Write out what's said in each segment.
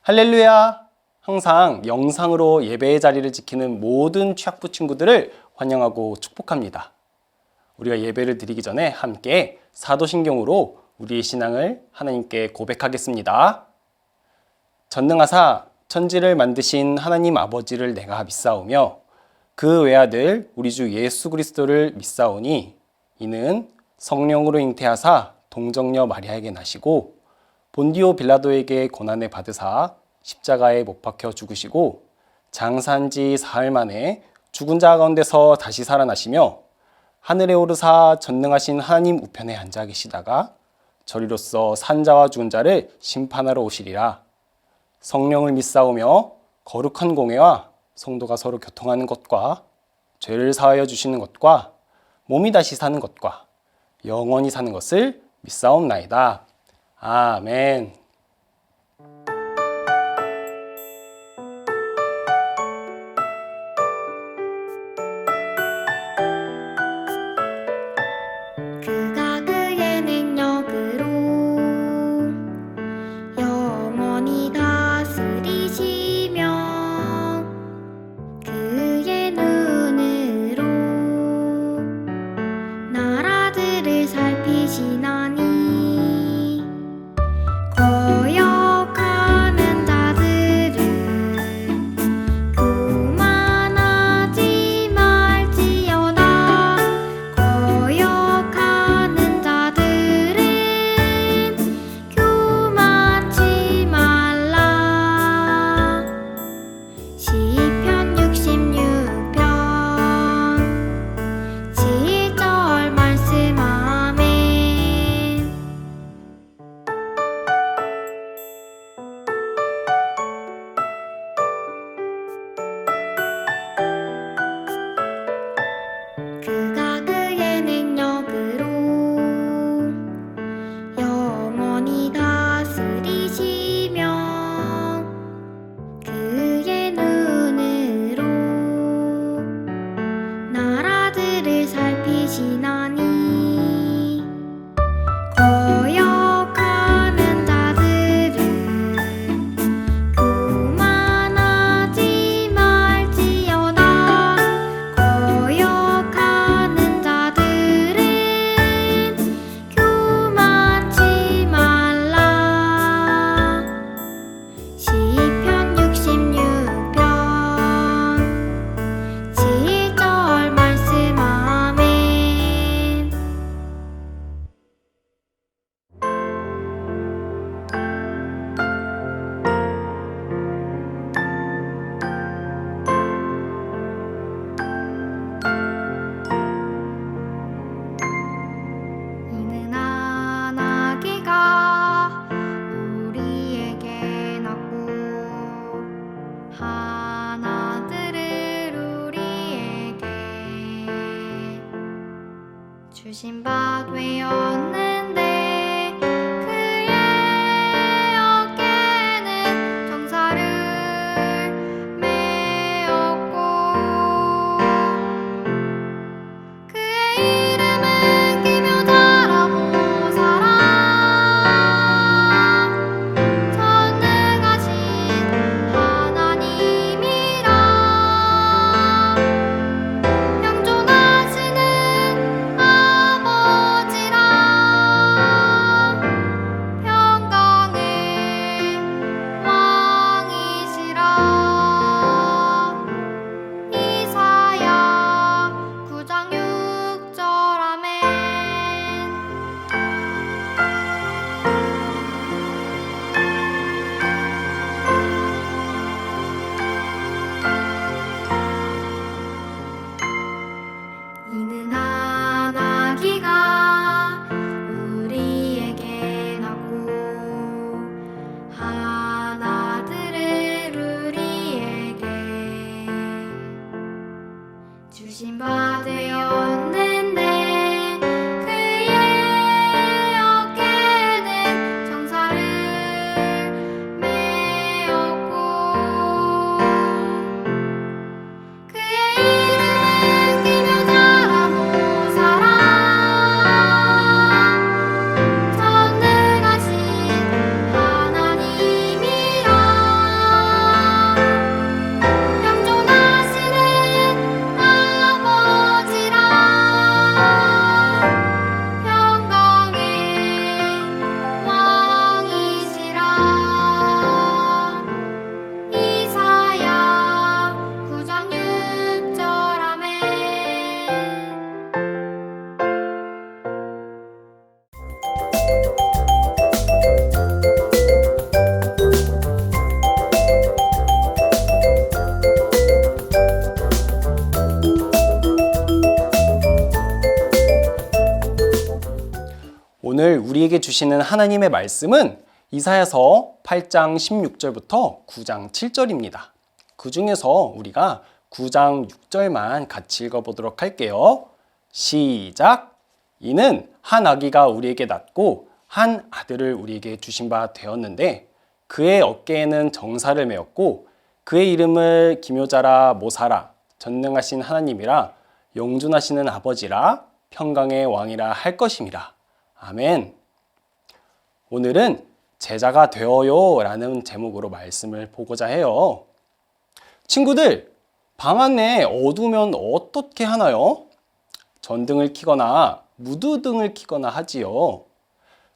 할렐루야! 항상 영상으로 예배의 자리를 지키는 모든 취학부 친구들을 환영하고 축복합니다. 우리가 예배를 드리기 전에 함께 사도신경으로 우리의 신앙을 하나님께 고백하겠습니다. 전능하사 천지를 만드신 하나님 아버지를 내가 믿사오며 그 외아들 우리 주 예수 그리스도를 믿사오니 이는 성령으로 잉태하사 동정녀 마리아에게 나시고 본디오 빌라도에게 고난을 받으사 십자가에 못 박혀 죽으시고 장사한 지 사흘 만에 죽은 자 가운데서 다시 살아나시며 하늘에 오르사 전능하신 하나님 우편에 앉아 계시다가 저리로서 산 자와 죽은 자를 심판하러 오시리라. 성령을 믿사오며 거룩한 공회와 성도가 서로 교통하는 것과 죄를 사하여 주시는 것과 몸이 다시 사는 것과 영원히 사는 것을 믿사옵나이다. 아멘. 그가 그의 능력으로 영원히 다스리시며 그의 눈으로 나라들을 살피시나니 거역하는 자들을 교만하지 말지어다. 거역하는 자들은 교만치 말라. 시편 66편 7절 말씀. 아멘. 그가 그의 능력으로 영원히 다스리시며 그의 눈으로 나라들을 살피시나니 거역하는 자들을 교만하지 말지어다. 거역하는 자들은 교만치 말라. 시편 66편 7절 말씀. 아멘. 이는 한 아기가 우리에게 낳고 한 아들을 우리에게 주신 바 되었는데 그의 어깨에는 정사를 메었고 그의 이름은 기묘자라고 사랑 전능하신 하나님이라. 영존하시는 아버지 우리에게 주시는 하나님의 말씀은 이사야서 8장 16절부터 9장 7절입니다. 그 중에서 우리가 9장 6절만 같이 읽어보도록 할게요. 시작! 이는 한 아기가 우리에게 낳고 한 아들을 우리에게 주신 바 되었는데 그의 어깨에는 정사를 메었고 그의 이름을 기묘자라 모사라 전능하신 하나님이라 영존하시는 아버지라 평강의 왕이라 할 것임이라. 아멘. 오늘은 제자가 되어요 라는 제목으로 말씀을 보고자 해요. 친구들, 방 안에 어두우면 어떻게 하나요? 전등을 켜거나 무드등을 켜거나 하지요.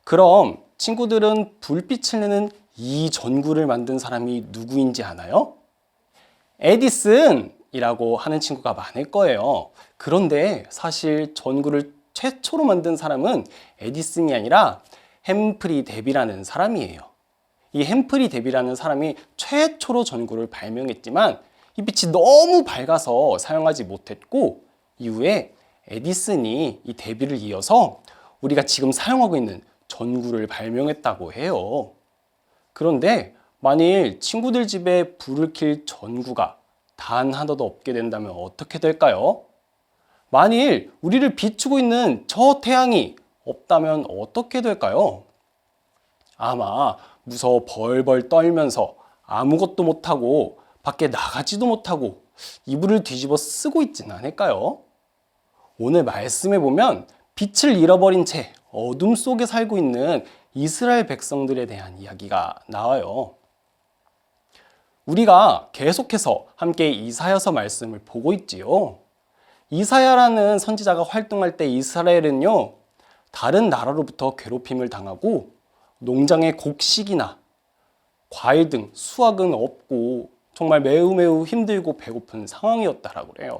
그럼 친구들은 불빛을 내는 이 전구를 만든 사람이 누구인지 아나요? 에디슨이라고 하는 친구가 많을 거예요. 그런데 사실 전구를 최초로 만든 사람은 에디슨이 아니라 햄프리 데비라는 사람이에요. 이 햄프리 데비라는 사람이 최초로 전구를 발명했지만 이 빛이 너무 밝아서 사용하지 못했고 이후에 에디슨이 이 데비를 이어서 우리가 지금 사용하고 있는 전구를 발명했다고 해요. 그런데 만일 친구들 집에 불을 켤 전구가 단 하나도 없게 된다면 어떻게 될까요? 만일 우리를 비추고 있는 저 태양이 없다면 어떻게 될까요? 아마 무서워 벌벌 떨면서 아무것도 못하고 밖에 나가지도 못하고 이불을 뒤집어 쓰고 있지는 않을까요? 오늘 말씀에 보면 빛을 잃어버린 채 어둠 속에 살고 있는 이스라엘 백성들에 대한 이야기가 나와요. 우리가 계속해서 함께 이사야서 말씀을 보고 있지요. 이사야라는 선지자가 활동할 때 이스라엘은요, 다른 나라로부터 괴롭힘을 당하고 농장의 곡식이나 과일 등 수확은 없고 정말 매우 힘들고 배고픈 상황이었다라고 그래요.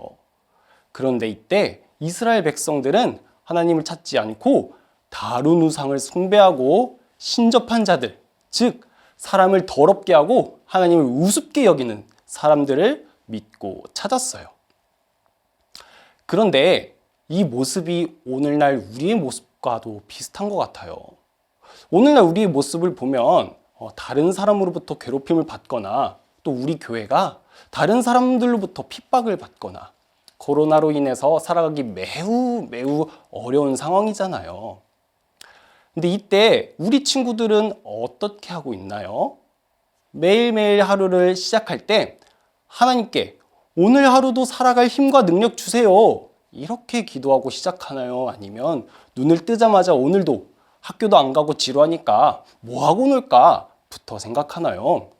그런데 이때 이스라엘 백성들은 하나님을 찾지 않고 다른 우상을 숭배하고 신접한 자들, 즉 사람을 더럽게 하고 하나님을 우습게 여기는 사람들을 믿고 찾았어요. 그런데 이 모습이 오늘날 우리의 모습과도 비슷한 것 같아요. 오늘날 우리의 모습을 보면 다른 사람으로부터 괴롭힘을 받거나 또 우리 교회가 다른 사람들로부터 핍박을 받거나 코로나로 인해서 살아가기 매우 어려운 상황이잖아요. 근데 이때 우리 친구들은 어떻게 하고 있나요? 매일매일 하루를 시작할 때 하나님께 오늘 하루도 살아갈 힘과 능력 주세요. 이렇게 기도하고 시작하나요? 아니면 눈을 뜨자마자 오늘도 학교도 안 가고 지루하니까 뭐 하고 놀까? 부터 생각하나요?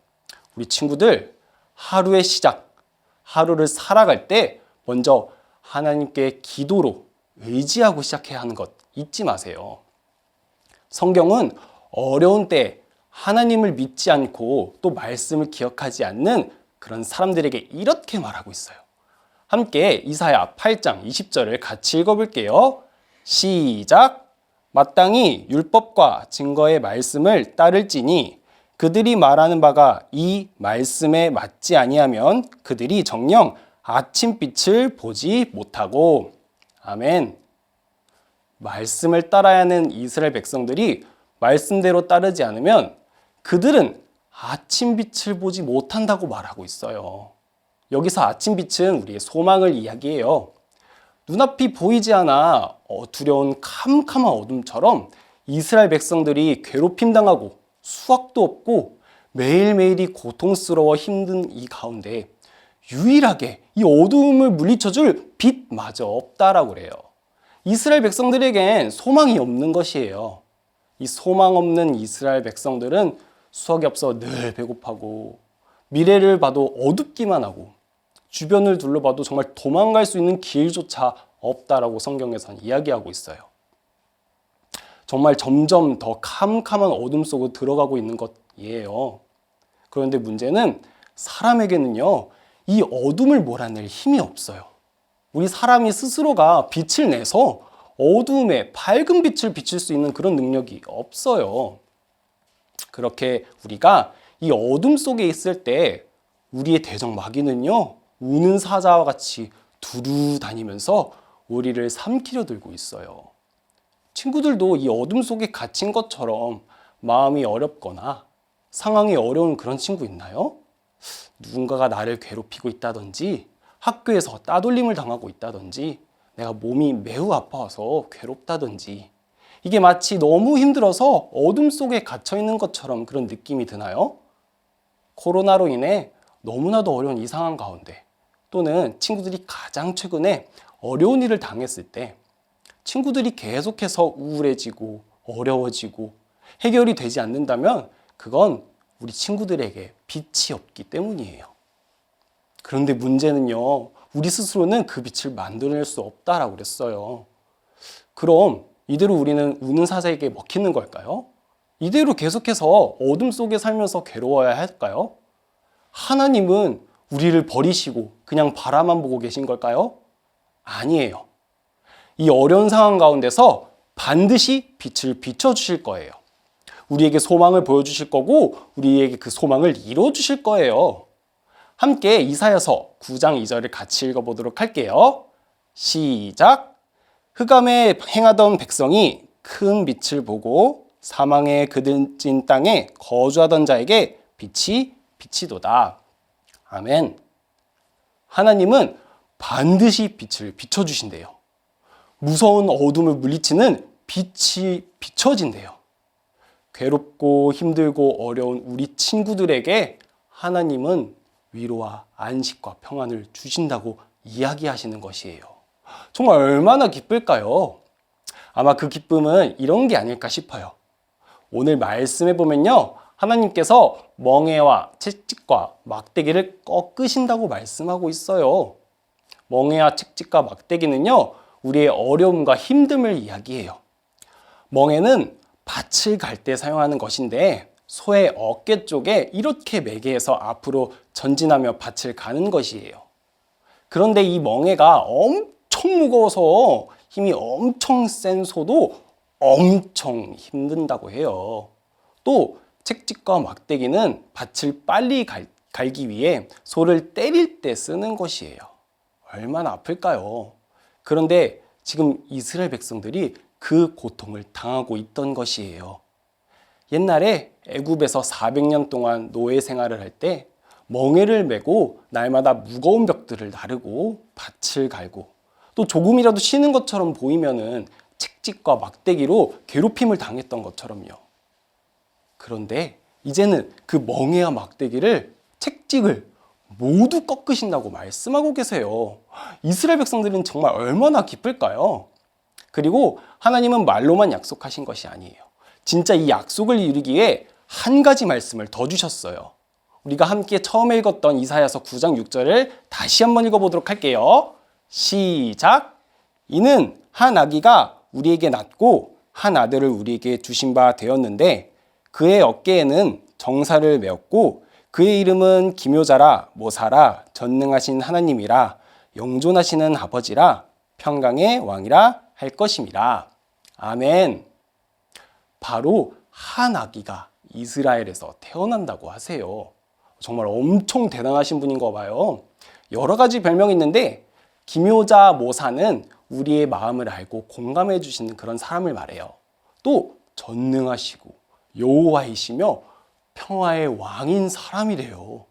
우리 친구들, 하루의 시작, 하루를 살아갈 때 먼저 하나님께 기도로 의지하고 시작해야 하는 것 잊지 마세요. 성경은 어려운 때 하나님을 믿지 않고 또 말씀을 기억하지 않는 그런 사람들에게 이렇게 말하고 있어요. 함께 이사야 8장 20절을 같이 읽어볼게요. 시작! 마땅히 율법과 증거의 말씀을 따를지니 그들이 말하는 바가 이 말씀에 맞지 아니하면 그들이 정녕 아침빛을 보지 못하고. 아멘. 말씀을 따라야 하는 이스라엘 백성들이 말씀대로 따르지 않으면 그들은 아침빛을 보지 못한다고 말하고 있어요. 여기서 아침빛은 우리의 소망을 이야기해요. 눈앞이 보이지 않아 두려운 캄캄한 어둠처럼 이스라엘 백성들이 괴롭힘 당하고 수확도 없고 매일매일이 고통스러워 힘든 이 가운데 유일하게 이 어두움을 물리쳐줄 빛마저 없다라고 그래요. 이스라엘 백성들에겐 소망이 없는 것이에요. 이 소망 없는 이스라엘 백성들은 수확이 없어 늘 배고파고 미래를 봐도 어둡기만 하고 주변을 둘러봐도 정말 도망갈 수 있는 길조차 없다라고 성경에서는 이야기하고 있어요. 정말 점점 더 캄캄한 어둠 속으로 들어가고 있는 것이에요. 그런데 문제는 사람에게는요, 이 어둠을 몰아낼 힘이 없어요. 우리 사람이 스스로가 빛을 내서 어두움에 밝은 빛을 비칠 수 있는 그런 능력이 없어요. 그렇게 우리가 이 어둠 속에 있을 때 우리의 대적 마귀는요, 우는 사자와 같이 두루 다니면서 우리를 삼키려 들고 있어요. 친구들도 이 어둠 속에 갇힌 것처럼 마음이 어렵거나 상황이 어려운 그런 친구 있나요? 누군가가 나를 괴롭히고 있다든지 학교에서 따돌림을 당하고 있다든지 내가 몸이 매우 아파서 괴롭다든지 이게 마치 너무 힘들어서 어둠 속에 갇혀 있는 것처럼 그런 느낌이 드나요? 코로나로 인해 너무나도 어려운 이 상황 가운데 또는 친구들이 가장 최근에 어려운 일을 당했을 때 친구들이 계속해서 우울해지고 어려워지고 해결이 되지 않는다면 그건 우리 친구들에게 빛이 없기 때문이에요. 그런데 문제는요, 우리 스스로는 그 빛을 만들어낼 수 없다라고 그랬어요. 그럼 이대로 우리는 우는 사자에게 먹히는 걸까요? 이대로 계속해서 어둠 속에 살면서 괴로워야 할까요? 하나님은 우리를 버리시고 그냥 바라만 보고 계신 걸까요? 아니에요. 이 어려운 상황 가운데서 반드시 빛을 비춰주실 거예요. 우리에게 소망을 보여주실 거고 우리에게 그 소망을 이루어주실 거예요. 함께 이사야서 9장 2절을 같이 읽어보도록 할게요. 시작! 흑암에 행하던 백성이 큰 빛을 보고 사망에 그들진 땅에 거주하던 자에게 빛이 비치도다. 아멘. 하나님은 반드시 빛을 비춰주신대요. 무서운 어둠을 물리치는 빛이 비춰진대요. 괴롭고 힘들고 어려운 우리 친구들에게 하나님은 위로와 안식과 평안을 주신다고 이야기하시는 것이에요. 정말 얼마나 기쁠까요? 아마 그 기쁨은 이런 게 아닐까 싶어요. 오늘 말씀해 보면요, 하나님께서 멍에와 채찍과 막대기를 꺾으신다고 말씀하고 있어요. 멍에와 채찍과 막대기는요, 우리의 어려움과 힘듦을 이야기해요. 멍에는 밭을 갈 때 사용하는 것인데 소의 어깨 쪽에 이렇게 매개해서 앞으로 전진하며 밭을 가는 것이에요. 그런데 이 멍에가 엄청 무거워서 힘이 엄청 센 소도 엄청 힘든다고 해요. 또 채찍과 막대기는 밭을 빨리 갈기 위해 소를 때릴 때 쓰는 것이에요. 얼마나 아플까요? 그런데 지금 이스라엘 백성들이 그 고통을 당하고 있던 것이에요. 옛날에 애굽에서 400년 동안 노예 생활을 할 때 멍에를 메고 날마다 무거운 벽들을 나르고 밭을 갈고 또 조금이라도 쉬는 것처럼 보이면은 채찍과 막대기로 괴롭힘을 당했던 것처럼요. 그런데 이제는 그 멍에와 막대기를 채찍을 모두 꺾으신다고 말씀하고 계세요. 이스라엘 백성들은 정말 얼마나 기쁠까요? 그리고 하나님은 말로만 약속하신 것이 아니에요. 진짜 이 약속을 이루기에 한 가지 말씀을 더 주셨어요. 우리가 함께 처음에 읽었던 이사야서 9장 6절을 다시 한번 읽어보도록 할게요. 시작! 이는 한 아기가 우리에게 낳고 한 아들을 우리에게 주신 바 되었는데 그의 어깨에는 정사를 메었고 그의 이름은 기묘자라 모사라 전능하신 하나님이라 영존하시는 아버지라 평강의 왕이라 할 것임이라. 아멘. 바로 한 아기가 이스라엘에서 태어난다고 하세요. 정말 엄청 대단하신 분인 거 봐요. 여러 가지 별명이 있는데 기묘자 모사는 우리의 마음을 알고 공감해 주시는 그런 사람을 말해요. 또 전능하시고 여호와이시며 평화의 왕인 사람이래요.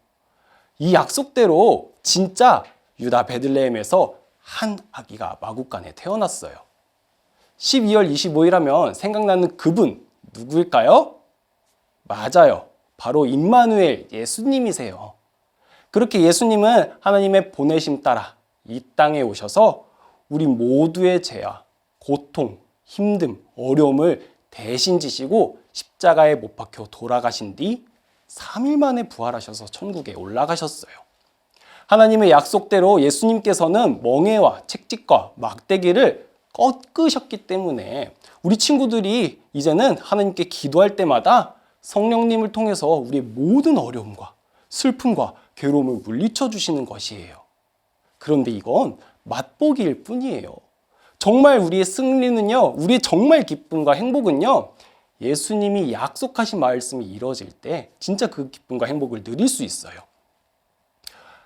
이 약속대로 진짜 유다 베들레헴에서 한 아기가 마국간에 태어났어요. 12월 25일 하면 생각나는 그분 누구일까요? 맞아요. 바로 임마누엘 예수님이세요. 그렇게 예수님은 하나님의 보내심 따라 이 땅에 오셔서 우리 모두의 죄와 고통, 힘듦, 어려움을 대신 지시고 십자가에 못 박혀 돌아가신 뒤 3일 만에 부활하셔서 천국에 올라가셨어요. 하나님의 약속대로 예수님께서는 멍에와 채찍과 막대기를 꺾으셨기 때문에 우리 친구들이 이제는 하나님께 기도할 때마다 성령님을 통해서 우리의 모든 어려움과 슬픔과 괴로움을 물리쳐 주시는 것이에요. 그런데 이건 맛보기일 뿐이에요. 정말 우리의 승리는요, 우리의 정말 기쁨과 행복은요, 예수님이 약속하신 말씀이 이루어질 때 진짜 그 기쁨과 행복을 누릴 수 있어요.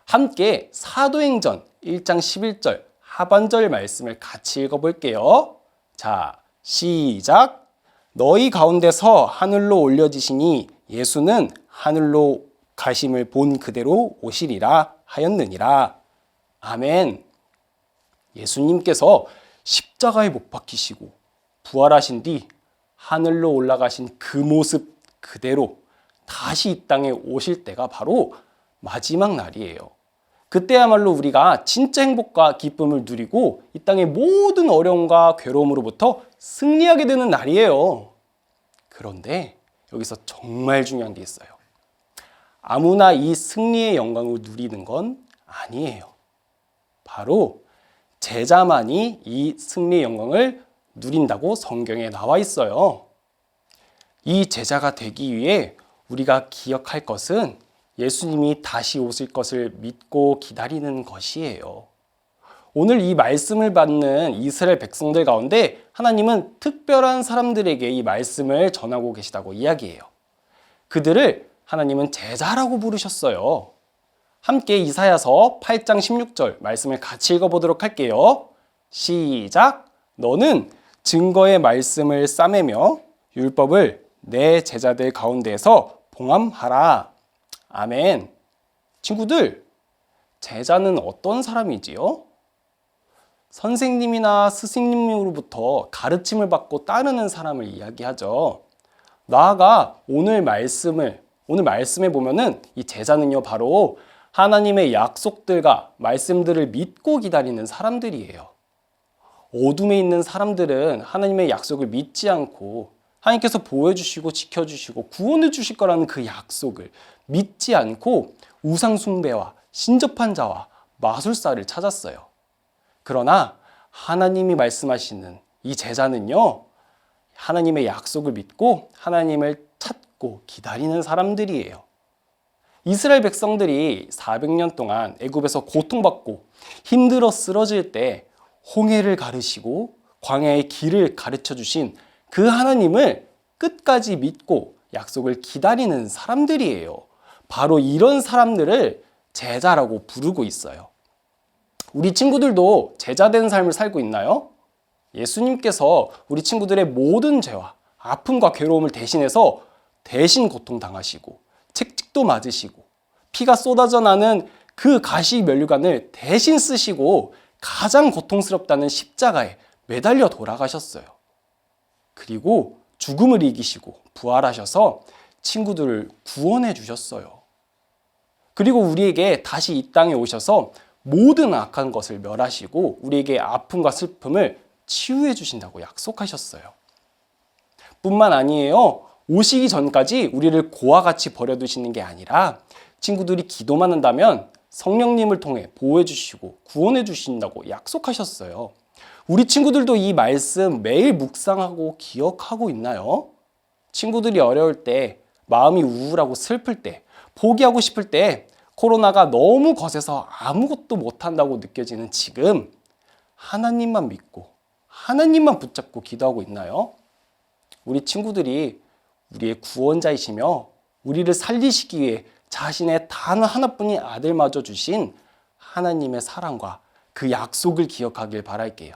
함께 사도행전 1장 11절 하반절 말씀을 같이 읽어볼게요. 자, 시작. 너희 가운데서 하늘로 올려지시니 예수는 하늘로 가심을 본 그대로 오시리라 하였느니라. 아멘. 예수님께서 십자가에 못 박히시고 부활하신 뒤 하늘로 올라가신 그 모습 그대로 다시 이 땅에 오실 때가 바로 마지막 날이에요. 그때야말로 우리가 진짜 행복과 기쁨을 누리고 이 땅의 모든 어려움과 괴로움으로부터 승리하게 되는 날이에요. 그런데 여기서 정말 중요한 게 있어요. 아무나 이 승리의 영광을 누리는 건 아니에요. 바로 제자만이 이 승리의 영광을 누린다고 성경에 나와 있어요. 이 제자가 되기 위해 우리가 기억할 것은 예수님이 다시 오실 것을 믿고 기다리는 것이에요. 오늘 이 말씀을 받는 이스라엘 백성들 가운데 하나님은 특별한 사람들에게 이 말씀을 전하고 계시다고 이야기해요. 그들을 하나님은 제자라고 부르셨어요. 함께 이사야서 8장 16절 말씀을 같이 읽어보도록 할게요. 시작. 너는 증거의 말씀을 싸매며 율법을 내 제자들 가운데에서 봉함하라. 아멘. 친구들, 제자는 어떤 사람이지요? 선생님이나 스승님으로부터 가르침을 받고 따르는 사람을 이야기하죠. 나아가 오늘 말씀에 보면은 이 제자는요, 바로 하나님의 약속들과 말씀들을 믿고 기다리는 사람들이에요. 어둠에 있는 사람들은 하나님의 약속을 믿지 않고 하나님께서 보호해주시고 지켜주시고 구원해주실 거라는 그 약속을 믿지 않고 우상숭배와 신접한 자와 마술사를 찾았어요. 그러나 하나님이 말씀하시는 이 제자는요, 하나님의 약속을 믿고 하나님을 찾고 기다리는 사람들이에요. 이스라엘 백성들이 400년 동안 애굽에서 고통받고 힘들어 쓰러질 때 홍해를 가르시고 광야의 길을 가르쳐 주신 그 하나님을 끝까지 믿고 약속을 기다리는 사람들이에요. 바로 이런 사람들을 제자라고 부르고 있어요. 우리 친구들도 제자된 삶을 살고 있나요? 예수님께서 우리 친구들의 모든 죄와 아픔과 괴로움을 대신해서 대신 고통당하시고 채찍도 맞으시고 피가 쏟아져 나는 그 가시 면류관을 대신 쓰시고 가장 고통스럽다는 십자가에 매달려 돌아가셨어요. 그리고 죽음을 이기시고 부활하셔서 친구들을 구원해 주셨어요. 그리고 우리에게 다시 이 땅에 오셔서 모든 악한 것을 멸하시고 우리에게 아픔과 슬픔을 치유해 주신다고 약속하셨어요. 뿐만 아니에요. 오시기 전까지 우리를 고와 같이 버려두시는 게 아니라 친구들이 기도만 한다면 성령님을 통해 보호해 주시고 구원해 주신다고 약속하셨어요. 우리 친구들도 이 말씀 매일 묵상하고 기억하고 있나요? 친구들이 어려울 때, 마음이 우울하고 슬플 때, 포기하고 싶을 때, 코로나가 너무 거세서 아무것도 못한다고 느껴지는 지금 하나님만 믿고 하나님만 붙잡고 기도하고 있나요? 우리 친구들이 우리의 구원자이시며 우리를 살리시기 위해 자신의 단 하나뿐인 아들마저 주신 하나님의 사랑과 그 약속을 기억하길 바랄게요.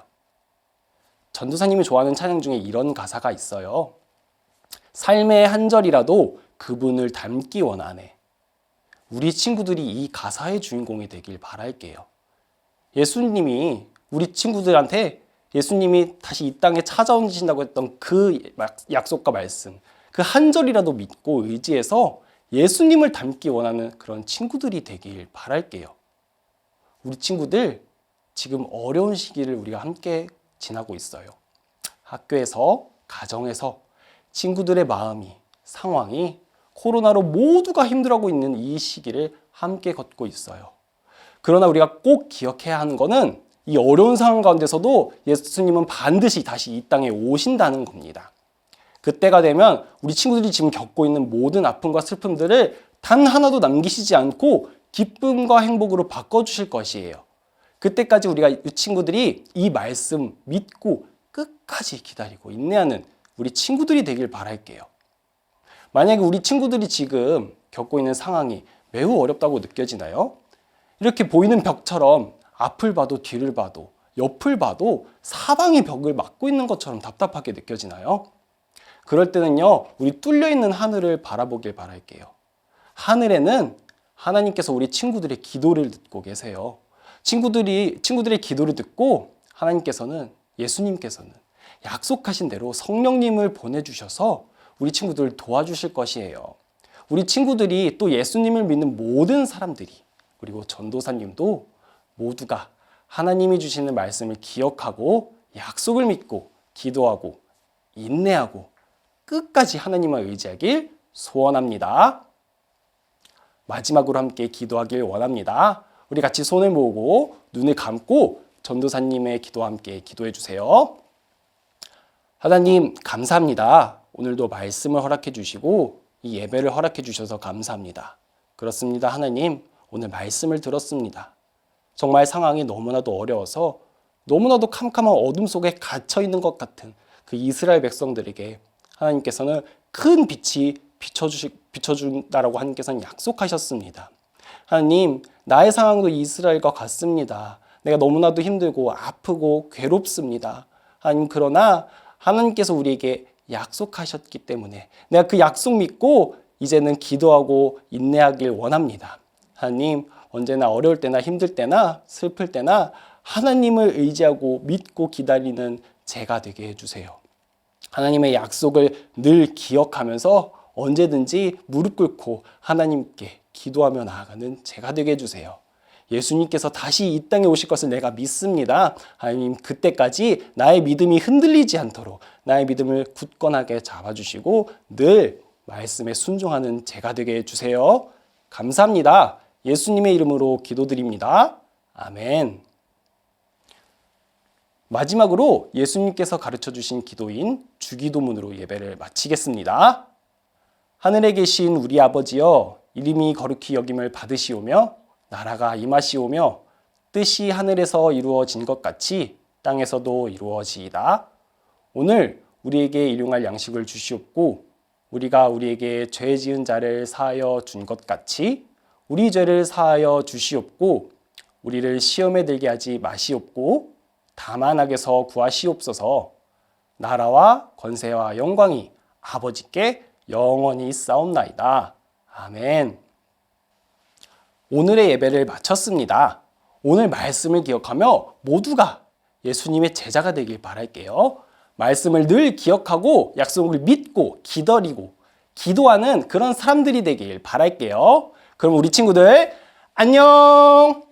전도사님이 좋아하는 찬양 중에 이런 가사가 있어요. 삶의 한 절이라도 그분을 닮기 원하네. 우리 친구들이 이 가사의 주인공이 되길 바랄게요. 예수님이 우리 친구들한테 예수님이 다시 이 땅에 찾아오신다고 했던 그 약속과 말씀, 그 한 절이라도 믿고 의지해서 예수님을 닮기 원하는 그런 친구들이 되길 바랄게요. 우리 친구들 지금 어려운 시기를 우리가 함께 지나고 있어요. 학교에서, 가정에서 친구들의 마음이, 상황이 코로나로 모두가 힘들어하고 있는 이 시기를 함께 걷고 있어요. 그러나 우리가 꼭 기억해야 하는 것은 이 어려운 상황 가운데서도 예수님은 반드시 다시 이 땅에 오신다는 겁니다. 그때가 되면 우리 친구들이 지금 겪고 있는 모든 아픔과 슬픔들을 단 하나도 남기시지 않고 기쁨과 행복으로 바꿔주실 것이에요. 그때까지 우리가 이 친구들이 이 말씀 믿고 끝까지 기다리고 인내하는 우리 친구들이 되길 바랄게요. 만약에 우리 친구들이 지금 겪고 있는 상황이 매우 어렵다고 느껴지나요? 이렇게 보이는 벽처럼 앞을 봐도 뒤를 봐도 옆을 봐도 사방이 벽을 막고 있는 것처럼 답답하게 느껴지나요? 그럴 때는요, 우리 뚫려 있는 하늘을 바라보길 바랄게요. 하늘에는 하나님께서 우리 친구들의 기도를 듣고 계세요. 친구들의 기도를 듣고 하나님께서는, 예수님께서는 약속하신 대로 성령님을 보내주셔서 우리 친구들을 도와주실 것이에요. 우리 친구들이 또 예수님을 믿는 모든 사람들이, 그리고 전도사님도 모두가 하나님이 주시는 말씀을 기억하고 약속을 믿고 기도하고 인내하고 끝까지 하나님을 의지하길 소원합니다. 마지막으로 함께 기도하길 원합니다. 우리 같이 손을 모으고 눈을 감고 전도사님의 기도와 함께 기도해 주세요. 하나님, 감사합니다. 오늘도 말씀을 허락해 주시고 이 예배를 허락해 주셔서 감사합니다. 그렇습니다. 하나님, 오늘 말씀을 들었습니다. 정말 상황이 너무나도 어려워서 너무나도 캄캄한 어둠 속에 갇혀 있는 것 같은 그 이스라엘 백성들에게 하나님께서는 큰 빛이 비춰준다라고 하나님께서는 약속하셨습니다. 하나님, 나의 상황도 이스라엘과 같습니다. 내가 너무나도 힘들고 아프고 괴롭습니다. 하나님, 그러나 하나님께서 우리에게 약속하셨기 때문에 내가 그 약속 믿고 이제는 기도하고 인내하길 원합니다. 하나님, 언제나 어려울 때나 힘들 때나 슬플 때나 하나님을 의지하고 믿고 기다리는 제가 되게 해주세요. 하나님의 약속을 늘 기억하면서 언제든지 무릎 꿇고 하나님께 기도하며 나아가는 제가 되게 해주세요. 예수님께서 다시 이 땅에 오실 것을 내가 믿습니다. 하나님, 그때까지 나의 믿음이 흔들리지 않도록 나의 믿음을 굳건하게 잡아주시고 늘 말씀에 순종하는 제가 되게 해주세요. 감사합니다. 예수님의 이름으로 기도드립니다. 아멘. 마지막으로 예수님께서 가르쳐 주신 기도인 주기도문으로 예배를 마치겠습니다. 하늘에 계신 우리 아버지여, 이름이 거룩히 여김을 받으시오며 나라가 임하시오며 뜻이 하늘에서 이루어진 것 같이 땅에서도 이루어지이다. 오늘 우리에게 일용할 양식을 주시옵고 우리가 우리에게 죄 지은 자를 사하여 준 것 같이 우리 죄를 사하여 주시옵고 우리를 시험에 들게 하지 마시옵고 다만 악에서 구하시옵소서. 나라와 권세와 영광이 아버지께 영원히 있사옵나이다. 아멘. 오늘의 예배를 마쳤습니다. 오늘 말씀을 기억하며 모두가 예수님의 제자가 되길 바랄게요. 말씀을 늘 기억하고 약속을 믿고 기다리고 기도하는 그런 사람들이 되길 바랄게요. 그럼 우리 친구들 안녕!